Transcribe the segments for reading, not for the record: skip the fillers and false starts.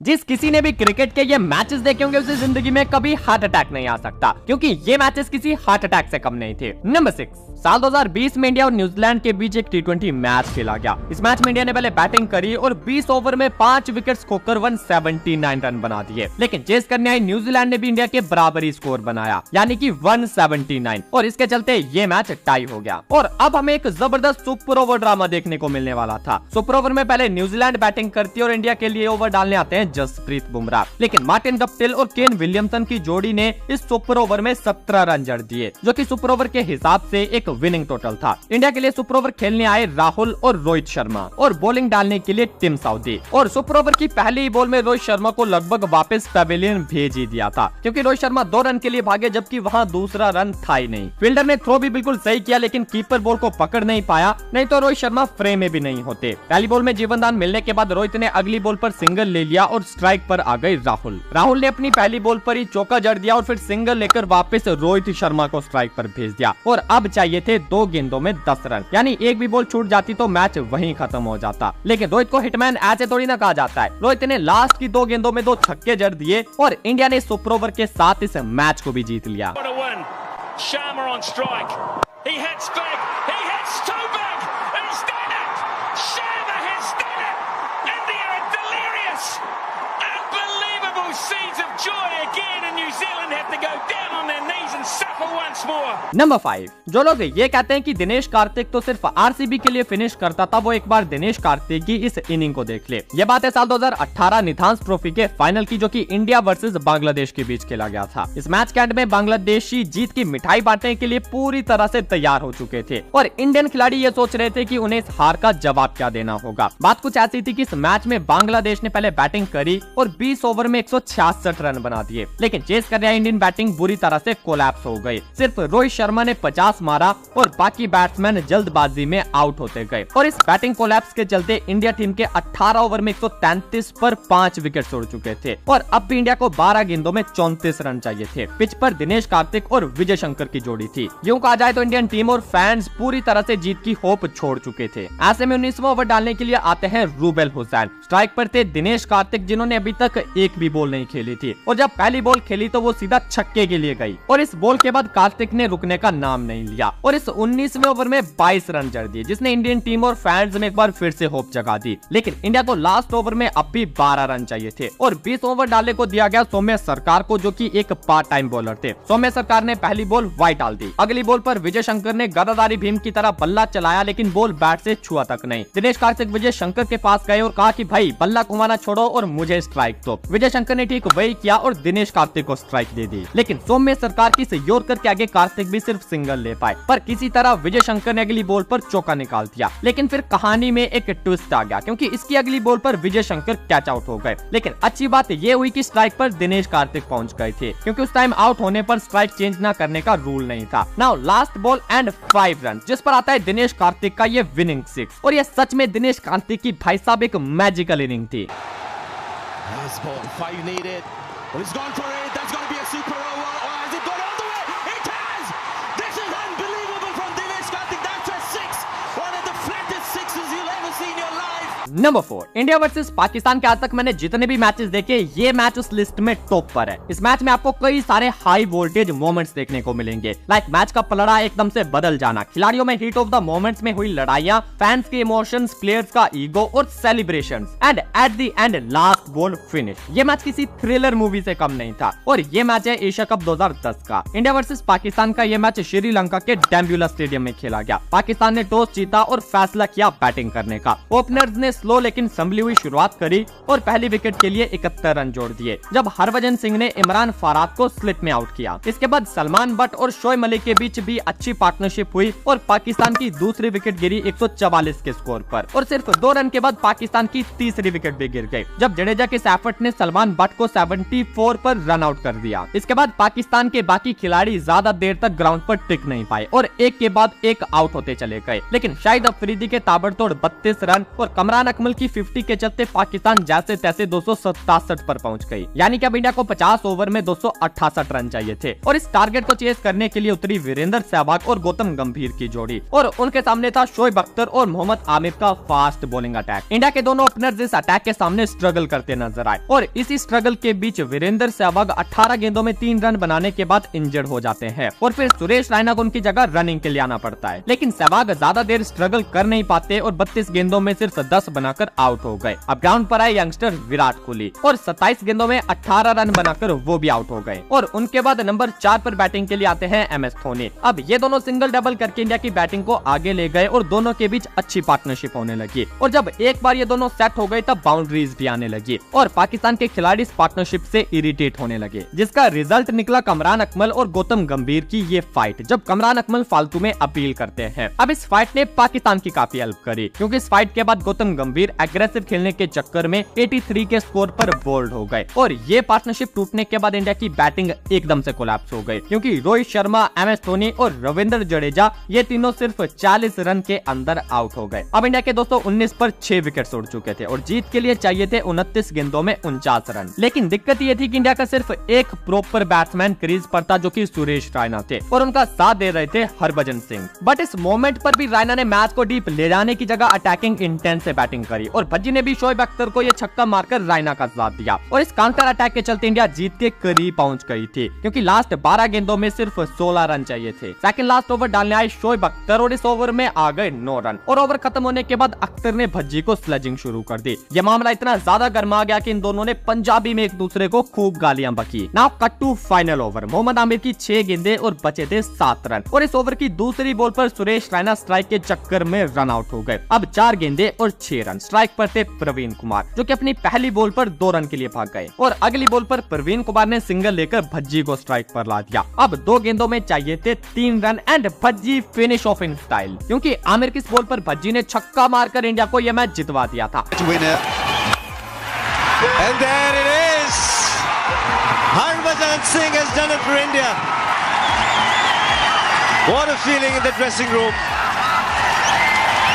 जिस किसी ने भी क्रिकेट के ये मैचेस देखे होंगे उसे जिंदगी में कभी हार्ट अटैक नहीं आ सकता, क्योंकि ये मैचेस किसी हार्ट अटैक से कम नहीं थे। नंबर 6, साल 2020 में इंडिया और न्यूजीलैंड के बीच एक T20 मैच खेला गया। इस मैच में इंडिया ने पहले बैटिंग करी और 20 ओवर में 5 विकेट्स खोकर 179 रन बना दिए, लेकिन चेस करने आई न्यूजीलैंड ने भी इंडिया के बराबरी स्कोर बनाया, यानी कि 179, और इसके चलते ये मैच टाई हो गया। और अब हमें एक जबरदस्त सुपर ओवर ड्रामा देखने को मिलने वाला था। सुपर ओवर में पहले न्यूजीलैंड बैटिंग करती है और इंडिया के लिए ओवर डालने आते हैं जसप्रीत बुमराह, लेकिन मार्टिन गप्टिल और केन विलियमसन की जोड़ी ने इस सुपर ओवर में 17 रन जड़ दिए, जो कि सुपर ओवर के हिसाब से एक विनिंग टोटल था। इंडिया के लिए सुपर ओवर खेलने आए राहुल और रोहित शर्मा और बॉलिंग डालने के लिए टिम साउदी, और सुपर ओवर की पहली बॉल में रोहित शर्मा को लगभग वापस पवेलियन भेज ही दिया था, क्योंकि रोहित शर्मा 2 रन के लिए भागे, जबकि वहां दूसरा रन था ही नहीं। फील्डर ने थ्रो भी बिल्कुल सही किया, लेकिन कीपर बॉल को पकड़ नहीं पाया, नहीं तो रोहित शर्मा फ्रेम में भी नहीं होते। पहली बॉल में जीवनदान मिलने के बाद रोहित ने अगली बॉल पर सिंगल ले लिया और स्ट्राइक पर आ गए राहुल ने अपनी पहली बॉल पर ही चौका जड़ दिया और फिर सिंगल लेकर वापस रोहित शर्मा को स्ट्राइक पर भेज दिया, और अब चाहिए थे 2 गेंदों में 10 रन, यानी एक भी बॉल छूट जाती तो मैच वहीं खत्म हो जाता। लेकिन रोहित को हिटमैन ऐसे थोड़ी ना कहा जाता है। रोहित ने लास्ट की 2 गेंदों में 2 छक्के जड़ दिए और इंडिया ने सुपर ओवर के साथ इस मैच को भी जीत लिया। नंबर 5, जो लोग ये कहते हैं कि दिनेश कार्तिक तो सिर्फ आरसीबी के लिए फिनिश करता था, वो एक बार दिनेश कार्तिक की इस इनिंग को देख ले। ये बात है साल 2018 निधांस ट्रॉफी के फाइनल की, जो कि इंडिया वर्सेस बांग्लादेश के बीच खेला गया था। इस मैच के एंड में बांग्लादेशी जीत की मिठाई बांटने के लिए पूरी तरह से तैयार हो चुके थे, और इंडियन खिलाड़ी ये सोच रहे थे कि उन्हें इस हार का जवाब क्या देना होगा। बात कुछ ऐसी थी कि इस मैच में बांग्लादेश ने पहले बैटिंग करी और 20 ओवर में 166 रन बना दिए, लेकिन चेस कर रहे इंडियन बैटिंग बुरी तरह से कोलैप्स हो गई। सिर्फ रोहित शर्मा ने 50 मारा और बाकी बैट्समैन जल्दबाजी में आउट होते गए, और इस बैटिंग कोलैप्स के चलते इंडिया टीम के 18 ओवर में 133 पर 5 विकेट उड़ चुके थे, और अब भी इंडिया को 12 गेंदों में 34 रन चाहिए थे। पिच पर दिनेश कार्तिक और विजय शंकर की जोड़ी थी। यूं कहा जाए तो इंडियन टीम और फैंस पूरी तरह से जीत की होप छोड़ चुके थे। ऐसे में 19वां ओवर डालने के लिए आते हैं रूबेल हुसैन। स्ट्राइक पर थे दिनेश कार्तिक, जिन्होंने अभी तक एक भी बॉल नहीं खेली थी, और जब पहली बॉल खेली तो वो सीधा छक्के के लिए गई, और इस बॉल के बाद कार्तिक ने रुकने का नाम नहीं लिया और इस 19वें ओवर में 22 रन जड़ दिए, जिसने इंडियन टीम और फैंस में एक बार फिर से होप जगा दी। लेकिन इंडिया को लास्ट ओवर में अब भी 12 रन चाहिए थे, और 20 ओवर डालने को दिया गया सौम्य सरकार को, जो कि एक पार्ट टाइम बॉलर थे। सौम्य सरकार ने पहली बॉल वाइड डाल दी। अगली बॉल पर विजय शंकर ने गदादारी भीम की तरह बल्ला चलाया, लेकिन बॉल बैट से छुआ तक नहीं। दिनेश कार्तिक विजय शंकर के पास गए और कहा कि भाई बल्ला घुमाना छोड़ो और मुझे स्ट्राइक दो। विजय शंकर ने ठीक वही किया और दिनेश कार्तिक को स्ट्राइक दे दी, लेकिन सौम्य सरकार की इस यॉर्कर के आगे कार्तिक भी सिर्फ सिंगल ले पाए, पर किसी तरह विजय शंकर ने अगली बॉल पर चौका निकाल दिया। लेकिन फिर कहानी में एक ट्विस्ट आ गया, क्योंकि इसकी अगली बॉल पर विजय शंकर कैच आउट हो गए। लेकिन अच्छी बात ये हुई कि स्ट्राइक पर दिनेश कार्तिक पहुंच गए थे, क्योंकि उस टाइम आउट होने पर स्ट्राइक चेंज ना करने का रूल नहीं था। Now last ball and 5 run, जिस पर आता है दिनेश कार्तिक का ये विनिंग 6, और ये सच में दिनेश कार्तिक की भाई साहब एक मैजिकल इनिंग थी। नंबर 4, इंडिया वर्सेस पाकिस्तान के आज तक मैंने जितने भी मैचेस देखे, ये मैच उस लिस्ट में टॉप पर है। इस मैच में आपको कई सारे हाई वोल्टेज मोमेंट्स देखने को मिलेंगे, लाइक मैच का पलड़ा एकदम से बदल जाना, खिलाड़ियों में हीट ऑफ द मोमेंट्स में हुई लड़ाइयां, फैंस के इमोशंस, प्लेयर्स का ईगो और celebrations, and at the end last ball finish. ये मैच किसी थ्रिलर मूवी से कम नहीं था, और ये मैच है एशिया कप 2010 का। इंडिया वर्सेस पाकिस्तान का ये मैच श्रीलंका के डैम्बुला स्टेडियम में खेला गया। पाकिस्तान ने टॉस जीता और फैसला किया बैटिंग करने का। ओपनर्स ने स्लो लेकिन संभली हुई शुरुआत करी और पहली विकेट के लिए 71 रन जोड़ दिए, जब हरभजन सिंह ने इमरान फाराद को स्लिट में आउट किया। इसके बाद सलमान बट और शोएब मलिक के बीच भी अच्छी पार्टनरशिप हुई और पाकिस्तान की दूसरी विकेट गिरी 144 के स्कोर पर, और सिर्फ 2 रन के बाद पाकिस्तान की तीसरी विकेट भी गिर गई, जब जडेजा के एफर्ट ने सलमान बट को 74 पर रन आउट कर दिया। इसके बाद पाकिस्तान के बाकी खिलाड़ी ज्यादा देर तक ग्राउंड पर टिक नहीं पाए और एक के बाद एक आउट होते चले गए, लेकिन शाहिद अफरीदी के ताबड़तोड़ 32 रन और कमरान अकमल की 50 के चलते पाकिस्तान जैसे तैसे 267 पर पहुंच गई। यानी कि अब इंडिया को 50 ओवर में 268 रन चाहिए थे और इस टारगेट को चेस करने के लिए उतरी वीरेंद्र सहवाग और गौतम गंभीर की जोड़ी और उनके सामने था शोएब अख्तर और मोहम्मद आमिर का फास्ट बॉलिंग अटैक। इंडिया के दोनों ओपनर्स इस अटैक के सामने स्ट्रगल करते नजर आए और इसी स्ट्रगल के बीच वीरेंद्र सहवाग 18 गेंदों में 3 रन बनाने के बाद इंजर्ड हो जाते हैं और फिर सुरेश रैना को उनकी जगह रनिंग के लिए आना पड़ता है। लेकिन सहवाग ज्यादा देर स्ट्रगल कर नहीं पाते और 32 गेंदों में सिर्फ 10 बनाकर आउट हो गए। अब ग्राउंड पर आए यंगस्टर विराट कोहली और 27 गेंदों में 18 रन बनाकर वो भी आउट हो गए और उनके बाद नंबर 4 पर बैटिंग के लिए आते हैं MS धोनी। अब ये दोनों सिंगल डबल करके इंडिया की बैटिंग को आगे ले गए और दोनों के बीच अच्छी पार्टनरशिप होने लगी और जब एक बार ये दोनों सेट हो गए तब बाउंड्रीज भी आने लगी और पाकिस्तान के खिलाड़ी इस पार्टनरशिप से इरिटेट होने लगे, जिसका रिजल्ट निकला कमरान अकमल और गौतम गंभीर की ये फाइट, जब कमरान अकमल फालतू में अपील करते हैं। अब इस फाइट ने पाकिस्तान की काफी हेल्प करी क्योंकि इस फाइट के बाद गौतम गंभीर एग्रेसिव खेलने के चक्कर में 83 के स्कोर पर बोल्ड हो गए और ये पार्टनरशिप टूटने के बाद इंडिया की बैटिंग एकदम से कोलैप्स हो गई क्योंकि रोहित शर्मा, MS धोनी और रविंद्र जडेजा ये तीनों सिर्फ 40 रन के अंदर आउट हो गए। अब इंडिया के 219 पर 6 विकेट उड़ चुके थे और जीत के लिए चाहिए थे 29 गेंदों में 49 रन। लेकिन दिक्कत ये थी कि इंडिया का सिर्फ एक प्रॉपर बैट्समैन क्रीज पर था जो कि सुरेश रैना थे और उनका साथ दे रहे थे हरभजन सिंह। बट इस मोमेंट पर भी रैना ने मैच को डीप ले जाने की जगह अटैकिंग इंटेंस से बैटिंग करी और भज्जी ने भी शोएब अख्तर को ये छक्का मारकर रैना का साथ दिया और इस काउंटर अटैक के चलते इंडिया जीत के करीब पहुंच गई थी क्योंकि लास्ट 12 गेंदों में सिर्फ 16 रन चाहिए थे। सेकंड लास्ट ओवर डालने आए शोएब अख्तर और इस ओवर में आ गए 9 रन और ओवर खत्म होने के बाद अख्तर ने भज्जी को स्लेजिंग शुरू कर दी। ये मामला इतना ज्यादा गर्मा गया कि इन दोनों ने पंजाबी में एक दूसरे को खूब गालियां बकी। Now cut to final over. Mohammad Amir की 6 गेंदें और बचे थे 7 रन और इस ओवर की दूसरी बॉल पर सुरेश रैना स्ट्राइक के चक्कर में रन आउट हो गए। अब 4 गेंदें और 6 रन। स्ट्राइक पर थे प्रवीण कुमार जो कि अपनी पहली बॉल पर 2 रन के लिए भाग गए और अगली बॉल पर प्रवीण कुमार ने सिंगल लेकर भज्जी को स्ट्राइक पर ला दिया। अब 2 गेंदों में चाहिए थे 3 run and Bhajji finish off in style क्योंकि आमिर की बॉल पर भज्जी ने छक्का मारकर इंडिया को यह मैच जितवा दिया था। And there it is! Harbhajan Singh has done it for India. What a feeling in the dressing room.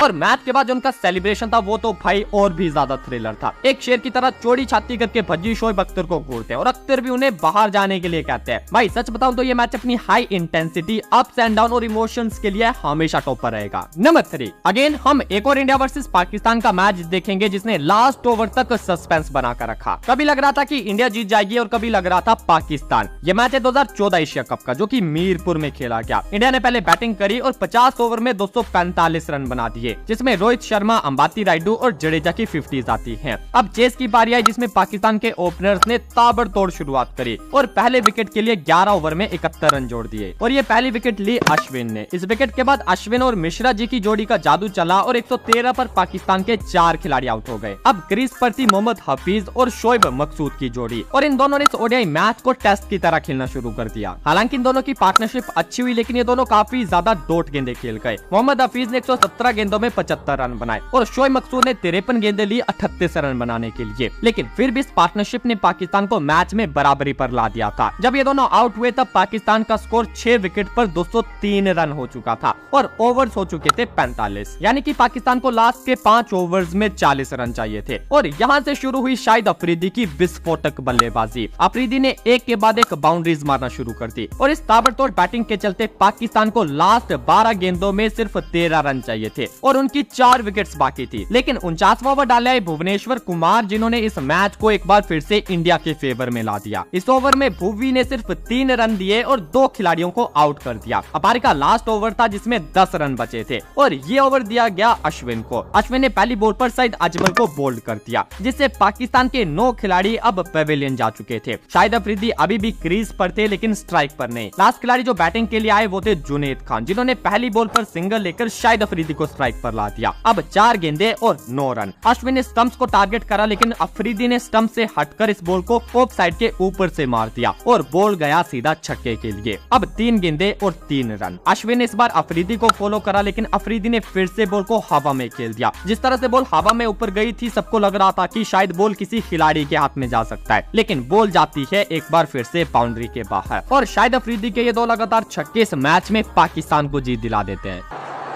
और मैच के बाद जो उनका सेलिब्रेशन था वो तो भाई और भी ज्यादा थ्रिलर था। एक शेर की तरह चौड़ी छाती करके भज्जी शोएब अख्तर को घूरते हैं और अख्तर भी उन्हें बाहर जाने के लिए कहते हैं। भाई सच बताऊं तो ये मैच अपनी high intensity, ups and down और इमोशंस के लिए हमेशा टॉप पर रहेगा। नंबर 3 अगेन हम एक और इंडिया वर्सेस पाकिस्तान का मैच देखेंगे जिसने लास्ट ओवर तक सस्पेंस बनाकर रखा। कभी लग रहा था कि इंडिया जीत जाएगी और कभी लग रहा था पाकिस्तान। ये मैच है 2014 एशिया कप का जो कि मीरपुर में खेला गया। इंडिया ने पहले बैटिंग करी और 50 ओवर में 245 रन बना दिए जिसमें रोहित शर्मा, अंबाती रायडू और जडेजा की 50s आती हैं। अब चेस की बारी आई जिसमें पाकिस्तान के ओपनर्स ने ताबड़तोड़ शुरुआत करी और पहले विकेट के लिए 11 ओवर में 71 रन जोड़ दिए और ये पहली विकेट ली अश्विन ने। इस विकेट के बाद अश्विन और मिश्रा जी की जोड़ी का जादू चला और 113 पर पाकिस्तान के 4 खिलाड़ी आउट हो गए। अब क्रीज पर थी मोहम्मद हफीज और शोएब मकसूद की जोड़ी और इन दोनों ने इस ओडीआई मैच को टेस्ट की तरह खेलना शुरू कर दिया। हालांकि इन दोनों की पार्टनरशिप अच्छी हुई लेकिन ये दोनों काफी ज्यादा डॉट गेंदें खेल गए। मोहम्मद हफीज ने 117 गेंदों में 75 रन बनाए और शोएब मकसूद ने 53 गेंदें ली 38 रन बनाने के लिए। लेकिन फिर भी इस पार्टनरशिप ने पाकिस्तान को मैच में बराबरी पर ला दिया था। जब ये दोनों आउट हुए तब पाकिस्तान का स्कोर 6 विकेट पर 203 रन हो चुका था और ओवर्स हो चुके थे 45, यानी कि पाकिस्तान को लास्ट के 5 ओवर्स में 40 रन चाहिए थे। और यहाँ से शुरू हुई शाहिद अफरीदी की विस्फोटक बल्लेबाजी। अफरीदी ने एक के बाद एक बाउंड्रीज मारना शुरू कर दी और इस ताबड़तोड़ बैटिंग के चलते पाकिस्तान को लास्ट 12 गेंदों में सिर्फ 13 रन चाहिए थे और उनकी 4 विकेट्स बाकी थी। लेकिन 49वां ओवर डाले भुवनेश्वर कुमार जिन्होंने इस मैच को एक बार फिर से इंडिया के फेवर में ला दिया। इस ओवर में भुवी ने सिर्फ 3 रन दिए और 2 खिलाड़ियों को आउट कर दिया। अपारी का लास्ट ओवर था जिसमें 10 रन बचे थे और ये ओवर दिया गया अश्विन को। अश्विन ने पहली बॉल पर सईद अजमल को बोल्ड कर दिया जिससे पाकिस्तान के 9 खिलाड़ी अब पेविलियन जा चुके थे। शाहिद अफरीदी अभी भी क्रीज पर थे लेकिन स्ट्राइक पर नहीं। लास्ट खिलाड़ी जो बैटिंग के लिए आए वो थे जुनेद खान जिन्होंने पहली बॉल पर सिंगल लेकर शाहिद अफरीदी को स्ट्राइक पर ला दिया। अब 4 गेंदें और 9 रन। अश्विन ने स्टंप्स को टारगेट करा लेकिन अफरीदी ने स्टंप से हटकर इस बॉल को ऑफ साइड के ऊपर से मार दिया और बॉल गया सीधा छक्के के लिए। अब 3 गेंदें और 3 रन। अश्विन ने इस बार अफरीदी को फॉलो करा लेकिन अफरीदी ने फिर से बॉल को हवा में खेल दिया। जिस तरह से बॉल हवा में ऊपर गई थी सबको लग रहा था कि शायद बॉल किसी खिलाड़ी के हाथ में जा सकता है, लेकिन बॉल जाती है एक बार फिर से बाउंड्री के बाहर और शाहिद अफरीदी के ये 2 लगातार छक्के इस मैच में पाकिस्तान को जीत दिला देते हैं।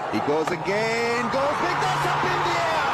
He goes again, goes big, that's up in the air.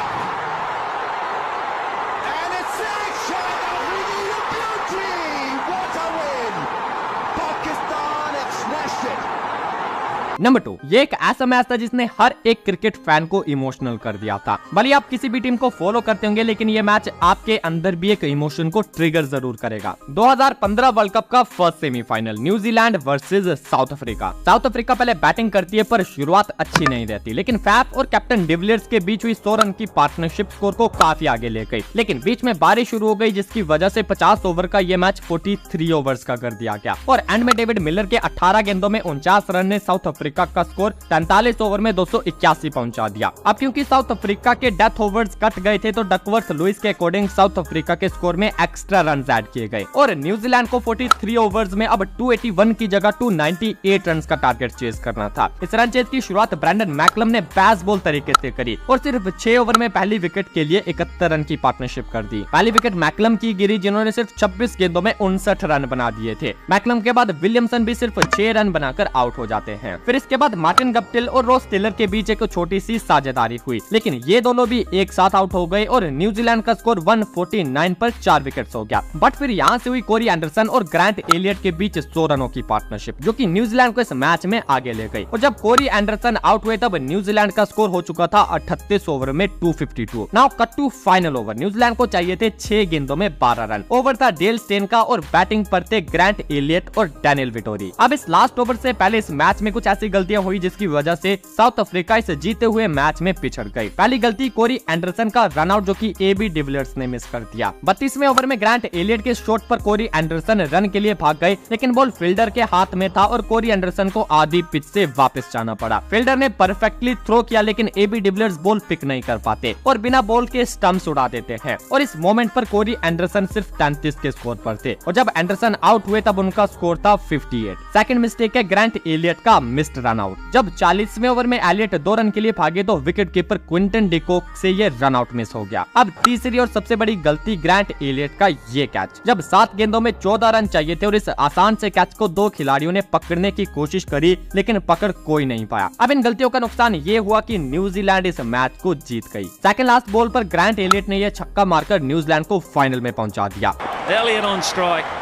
Number 2, ये एक ऐसा मैच था जिसने हर एक क्रिकेट फैन को इमोशनल कर दिया था। भले आप किसी भी टीम को फॉलो करते होंगे, लेकिन ये मैच आपके अंदर भी एक इमोशन को ट्रिगर जरूर करेगा। 2015 वर्ल्ड कप का first semifinal, New Zealand versus south Africa. South Africa पहले बैटिंग करती है पर शुरुआत अच्छी नहीं रहती, लेकिन फैफ और कैप्टन डिविलियर्स के बीच हुई 100 रन की पार्टनरशिप स्कोर को काफी आगे ले गई। लेकिन बीच में बारिश शुरू हो गई, जिसकी वजह से 50 ओवर का ये मैच 43 ओवर्स का कर दिया गया और एंड में डेविड मिलर के 18 गेंदों में 49 रन ने साउथ अफ्रीका का स्कोर 43 ओवर में 281 पहुंचा दिया। अब क्योंकि साउथ अफ्रीका के डेथ ओवर्स कट गए थे, तो डकवर्थ लुइस के अकॉर्डिंग साउथ अफ्रीका के स्कोर में एक्स्ट्रा रन ऐड किए गए और न्यूजीलैंड को 43 ओवर्स में अब 281 की जगह 298 रन का टारगेट चेज करना था। इस रन चेज की शुरुआत ब्रैंडन मैकलम ने बेसबॉल तरीके से करी और सिर्फ 6 ओवर में पहली विकेट के लिए 71 रन की पार्टनरशिप कर दी। पहली विकेट मैकलम की गिरी, जिन्होंने सिर्फ 26 गेंदों में 59 रन बना दिए थे। मैकलम के बाद विलियमसन भी सिर्फ 6 रन बनाकर आउट हो जाते हैं। फिर इसके बाद मार्टिन गप्टिल और रॉस टेलर के बीच एक छोटी सी साझेदारी हुई, लेकिन ये दोनों भी एक साथ आउट हो गए और न्यूजीलैंड का स्कोर 149 पर 4 विकेट्स हो गया। बट फिर यहाँ से हुई कोरी एंडरसन और ग्रांट एलियट के बीच 100 रनों की पार्टनरशिप, जो कि न्यूजीलैंड को इस मैच में आगे ले गई। और जब कोरी एंडरसन आउट हुए, तब न्यूजीलैंड का स्कोर हो चुका था 38 ओवर में 252। Now cut to final over. New Zealand को चाहिए थे 6 गेंदों में 12 रन। ओवर था डेल स्टेन का और बैटिंग पर थे ग्रांट एलियट और डैनियल विटोरी। अब इस लास्ट ओवर से पहले इस मैच में कुछ ऐसी गलतियां हुई जिसकी वजह से साउथ अफ्रीका इस जीते हुए मैच में पिछड़ गई। पहली गलती कोरी एंडरसन का रन आउट, जो कि एबी डिविलियर्स ने मिस कर दिया। 32वें ओवर में ग्रांट एलियट के शॉट पर कोरी एंडरसन रन के लिए भाग गए, लेकिन बॉल फील्डर के हाथ में था और कोरी एंडरसन को आधी पिच से वापस जाना पड़ा। फील्डर ने परफेक्टली थ्रो किया, लेकिन एबी डिविलियर्स बॉल पिक नहीं कर पाते और बिना बॉल के स्टंप्स उड़ा देते हैं और इस मोमेंट पर कोरी एंडरसन सिर्फ 33 के स्कोर पर थे और जब एंडरसन आउट हुए तब उनका स्कोर था 58। सेकंड मिस्टेक है ग्रांट एलियट का मिस्ड रन आउट। जब 40वें ओवर में एलियट 2 रन के लिए भागे तो विकेट कीपर क्विंटन डिकॉक से ये रन आउट मिस हो गया। अब तीसरी और सबसे बड़ी गलती ग्रांट एलियट का ये कैच, जब 7 गेंदों में 14 रन चाहिए थे और इस आसान से कैच को 2 खिलाड़ियों ने पकड़ने की कोशिश करी, लेकिन पकड़ कोई नहीं पाया। अब इन गलतियों का नुकसान ये हुआ कि न्यूजीलैंड इस मैच को जीत गई। सेकंड लास्ट बॉल पर ग्रांट एलियट ने यह छक्का मारकर न्यूजीलैंड को फाइनल में पहुंचा दिया। Elliott on strike.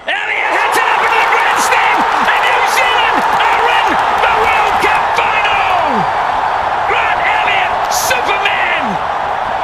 Elliott hits it up into the grandstand, and New Zealand are in the World Cup final. Grant Elliott, Superman.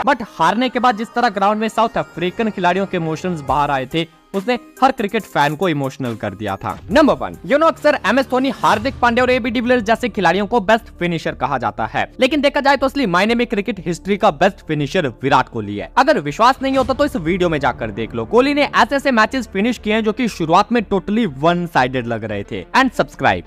But हारने के बाद जिस तरह ग्राउंड में साउथ अफ्रीकन खिलाड़ियों के इमोशंस बाहर आए थे, उसने हर क्रिकेट फैन को इमोशनल कर दिया था। नंबर 1, अक्सर MS धोनी, हार्दिक पांड्या और एबी डिविलियर्स जैसे खिलाड़ियों को बेस्ट फिनिशर कहा जाता है, लेकिन देखा जाए तो असली मायने में क्रिकेट हिस्ट्री का बेस्ट फिनिशर विराट कोहली है। अगर विश्वास नहीं होता तो इस वीडियो में जाकर देख लो। कोहली ने ऐसे ऐसे मैचेस फिनिश किए हैं जो कि शुरुआत में टोटली वन साइडेड लग रहे थे। And subscribe.